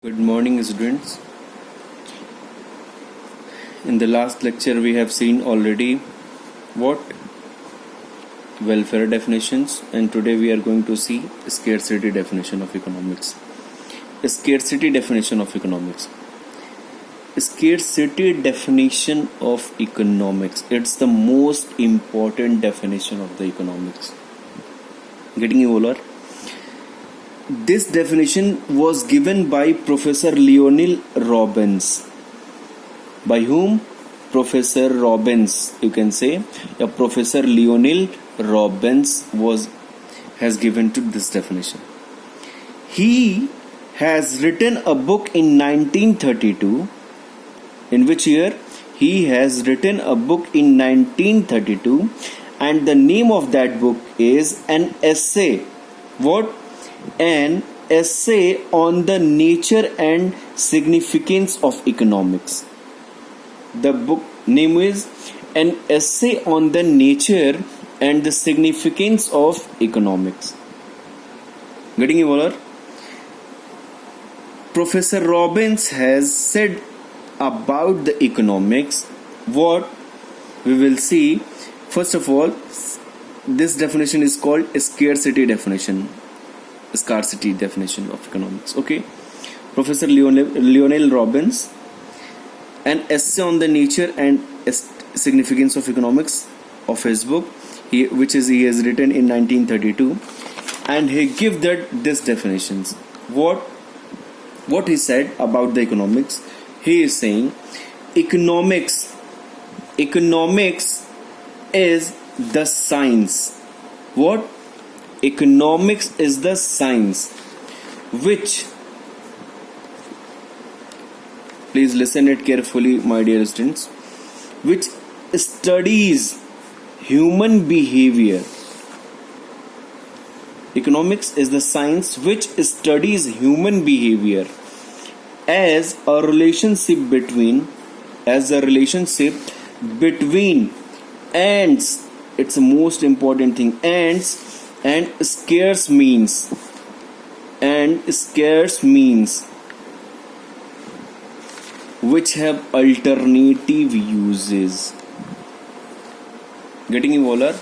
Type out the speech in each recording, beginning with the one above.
Good morning, students. In the last lecture, we have seen already what welfare definitions, and today we are going to see scarcity definition of economics. Scarcity definition of economics. Scarcity definition of economics. It's the most important definition of the economics. Getting you all? This definition was given by Professor Lionel Robbins. By whom? Professor Robbins, you can say. Professor Lionel Robbins has given to this definition. He has written a book in 1932. In which year? He has written a book in 1932, and the name of that book is an essay. What? An essay on the nature and significance of economics. The book name is An Essay on the Nature and the Significance of Economics. Getting you all? Professor Robbins has said about the economics what we will see. First of all, this definition is called scarcity definition of economics. Okay, Professor Lionel Robbins, An Essay on the Nature and Significance of Economics of his book, which he has written in 1932, and he give this definitions. What he said about the economics? He is saying economics is the science. What? Economics is the science which, please listen it carefully, my dear students, which studies human behavior. Economics is the science which studies human behavior as a relationship between ants. It's the most important thing. Ants and scarce means which have alternative uses. Getting you all?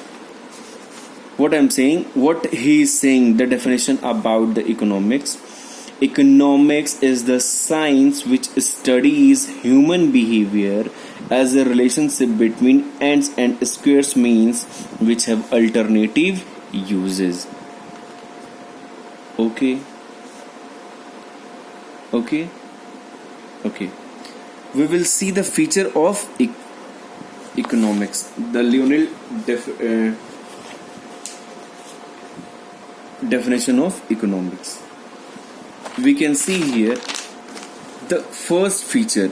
What I'm saying, what he is saying, the definition about the economics. Economics is the science which studies human behavior as a relationship between ends and scarce means which have alternative uses. Okay. We will see the feature of economics. The Lionel definition of economics. We can see here the first feature.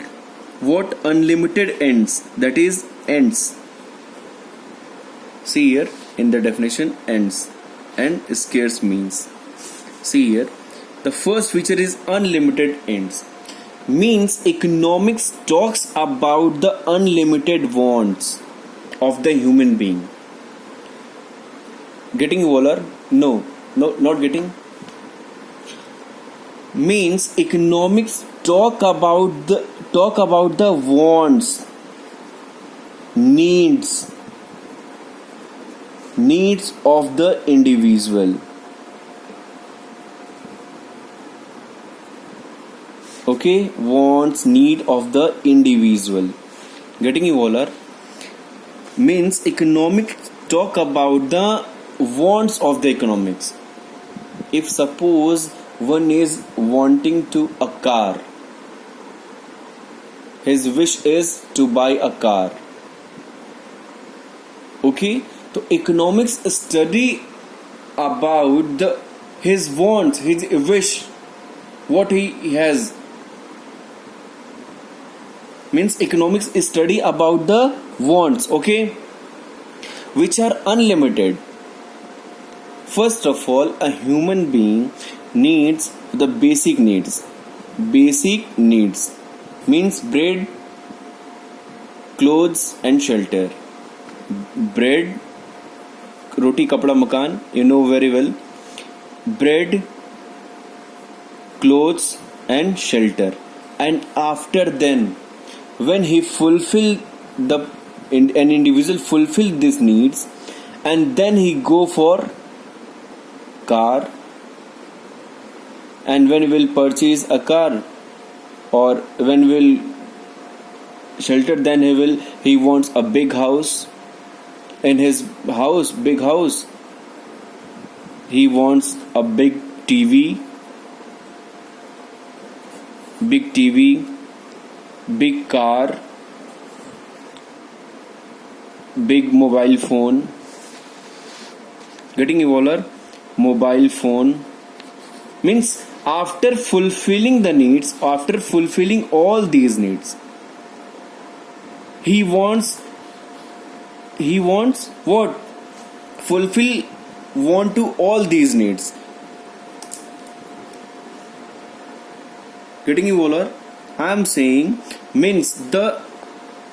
What? Unlimited ends. That is ends. See here in the definition, ends and scarce means. See here, the first feature is unlimited ends. Means economics talks about the unlimited wants of the human being. Getting you all? No, not getting. Means economics talk about the wants, needs of the individual. Okay, wants, need of the individual. Getting you all? Means economics talk about the wants of the economics. If suppose one is wanting to a car, his wish is to buy a car. Okay, so economics study about his wants, his wish, what he has. Means economics study about the wants, okay, which are unlimited. First of all, a human being needs the basic needs. Basic needs means bread, clothes and shelter. Bread, roti, kapda, makan, you know very well. Bread, clothes and shelter. And after then, when he fulfill the an individual fulfill these needs, and then he go for car, and when will purchase a car, or when will shelter, then he wants a big house. In his house, big house, he wants a big TV, big car, big mobile phone. Getting evolver? Mobile phone means after fulfilling the needs, after fulfilling all these needs, he wants what? Want to all these needs. Getting evolver? I am saying means the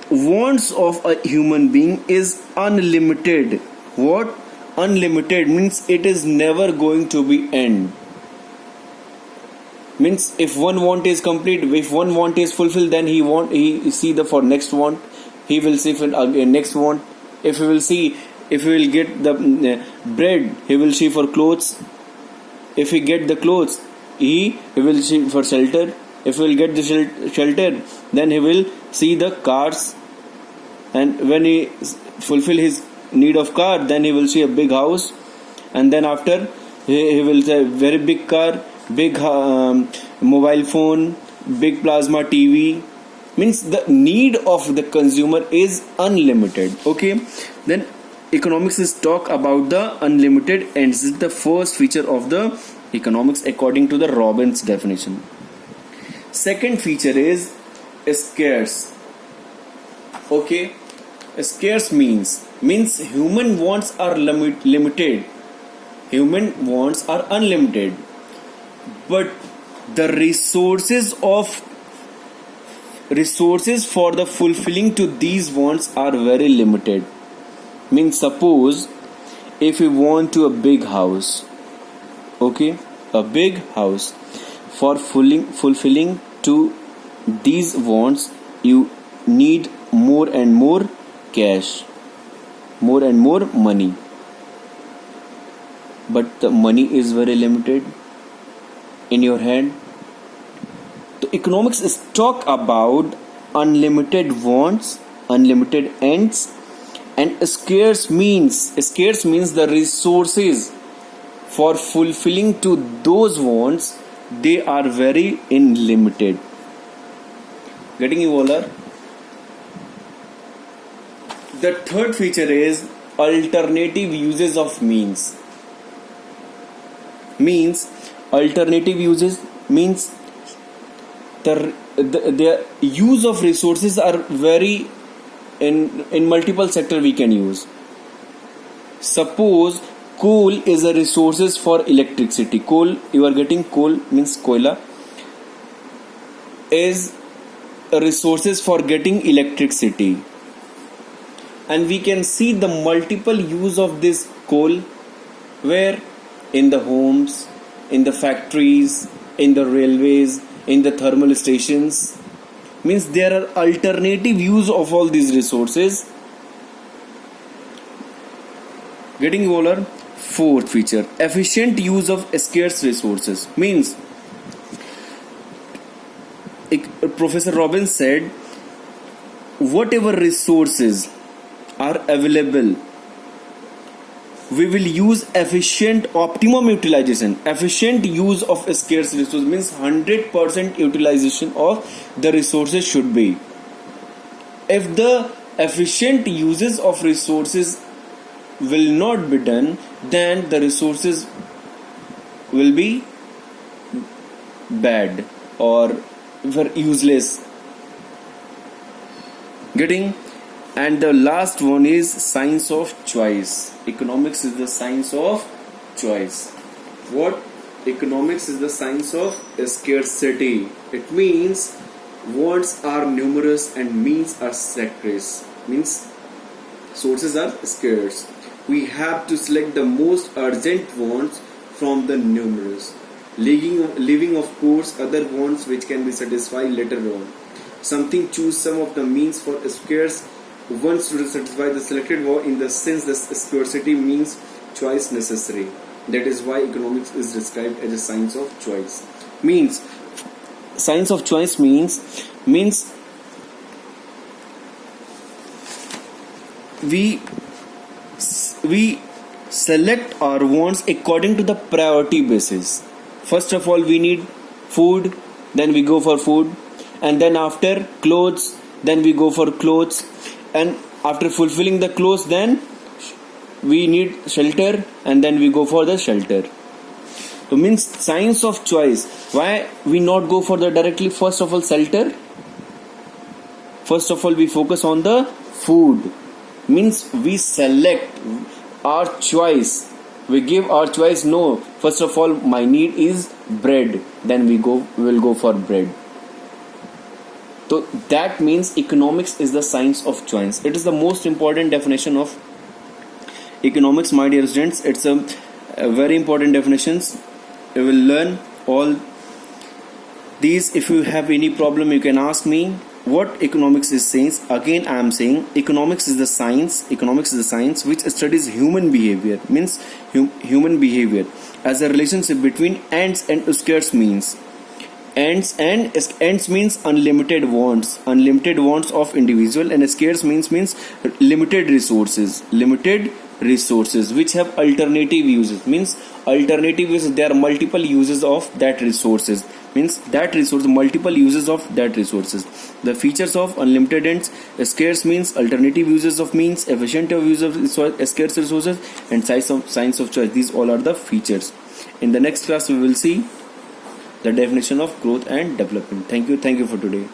wants of a human being is unlimited. What? Unlimited means it is never going to be end. Means if one want is complete, if one want is fulfilled, then he see the for next want, he will see for next want. If he will get the bread, he will see for clothes. If he get the clothes, he will see for shelter. If he will get the shelter, then he will see the cars. And when he fulfill his need of car, then he will see a big house. And then after he will say very big car, big mobile phone, big plasma TV. Means the need of the consumer is unlimited. Okay, then economics is talk about the unlimited, and this is the first feature of the economics according to the Robbins definition. Second feature is scarce. Okay, scarce means human wants are limited, human wants are unlimited, but the resources for the fulfilling to these wants are very limited. Means suppose if you want to a big house, okay, a big house, for fulfilling to these wants, you need more and more cash, more and more money, but the money is very limited in your hand. So economics is talk about unlimited wants, unlimited ends, and scarce means the resources for fulfilling to those wants, they are very unlimited. Getting evolver? The third feature is alternative uses of means. Alternative uses means the use of resources are very in multiple sector we can use. Suppose coal is a resources for electricity. Coal, you are getting coal means koila is a resources for getting electricity, and we can see the multiple use of this coal, where in the homes, in the factories, in the railways, in the thermal stations. Means there are alternative use of all these resources. Getting evolver? Fourth feature, efficient use of scarce resources. Means Professor Robbins said whatever resources are available, we will use efficient, optimum utilization. Efficient use of scarce resources means 100% utilization of the resources should be. If the efficient uses of resources will not be done, then the resources will be bad or useless. Getting? And the last one is science of choice. Economics is the science of choice. What? Economics is the science of scarcity. It means wants are numerous and means are scarce. Means sources are scarce. We have to select the most urgent wants from the numerous. leaving of course other wants which can be satisfied later on. Something choose some of the means for scarce wants to satisfy the selected want in the sense that scarcity means choice necessary. That is why economics is described as a science of choice. Means science of choice means we select our wants according to the priority basis. First of all, we need food, then we go for food, and then after clothes, then we go for clothes, and after fulfilling the clothes, then we need shelter, and then we go for the shelter. So means science of choice. Why we not go for the directly first of all shelter? First of all, we focus on the food. Means we select our choice. We give our choice. No, first of all, my need is bread. Then we will go for bread. So that means economics is the science of choice. It is the most important definition of economics, my dear students. It's a very important definitions. You will learn all these. If you have any problem, you can ask me. What economics is saying? Again, I am saying economics is the science. Economics is the science which studies human behavior. Means human behavior as a relationship between ends and scarce means. Ends means unlimited wants of individual, and scarce means limited resources which have alternative uses. Means alternative uses, there are multiple uses of that resources. Means that resource, multiple uses of that resources. The features of unlimited ends: scarce means, alternative uses of means, efficient use of scarce resources, and science of choice. These all are the features. In the next class we will see the definition of growth and development. Thank you for today.